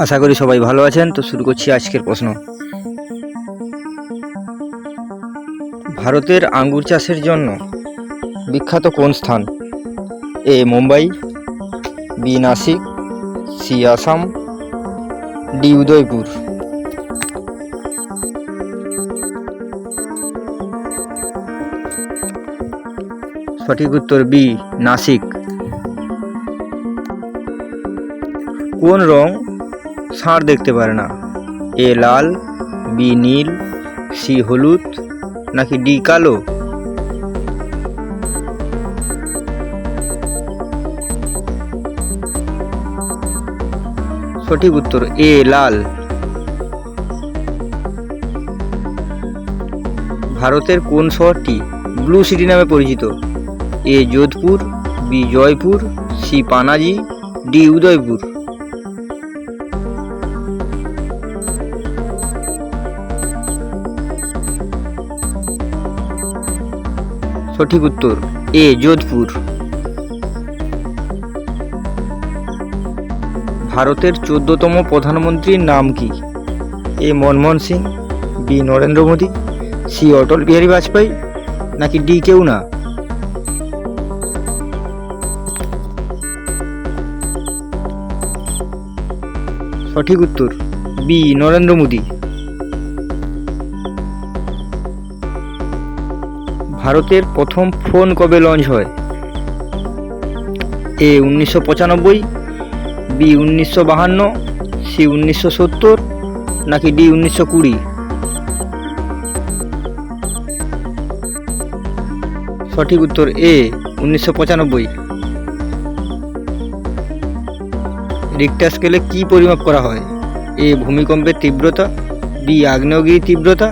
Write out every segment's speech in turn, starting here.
আশা করি সবাই ভালো আছেন। তো শুরু করছি আজকের প্রশ্ন। ভারতের আঙ্গুর চাষের জন্য বিখ্যাত কোন স্থান? A Mumbai, B Nashik, C Assam, D Udaipur. সঠিক উত্তর বি নাসিক। কোন রং ষাঁড় দেখতে পারে না? এ লাল, বি নীল, সি হলুদ, নাকি ডি কালো? সঠিক উত্তর এ লাল। ভারতের কোন শহরটি ব্লু সিটি নামে পরিচিত? A Jodhpur, B Jaipur, C Panaji, D Udaipur. সঠিক উত্তর এ যোধপুর। ভারতের 14তম প্রধানমন্ত্রীর নাম কি? A Manmohan Singh, B Narendra Modi, C Atal Bihari Vajpayee, নাকি ডি কেউ না? সঠিক উত্তর বি নরেন্দ্র মোদী। ভারতের প্রথম ফোন কবে লঞ্চ হয়? এ 1995, বি 1952, সি 1970, নাকি ডি 1920? সঠিক উত্তর এ 1995। রিক্টার স্কেলে কি পরিমাপ করা হয়? এ ভূমিকম্পের তীব্রতা, বি আগ্নেয়গিরির তীব্রতা,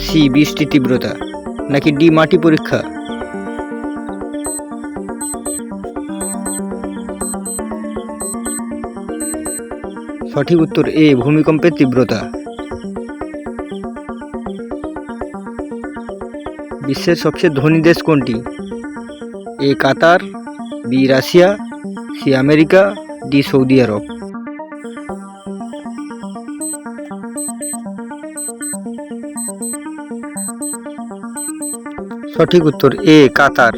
সি বৃষ্টির তীব্রতা, নাকি ডি মাটি পরীক্ষা? সঠিক উত্তর এ ভূমিকম্পের তীব্রতা। বিশ্বের সবচেয়ে ধনী দেশ কোনটি? A Qatar, B Russia, C America, D Saudi Arab. সঠিক উত্তর এ কাতার।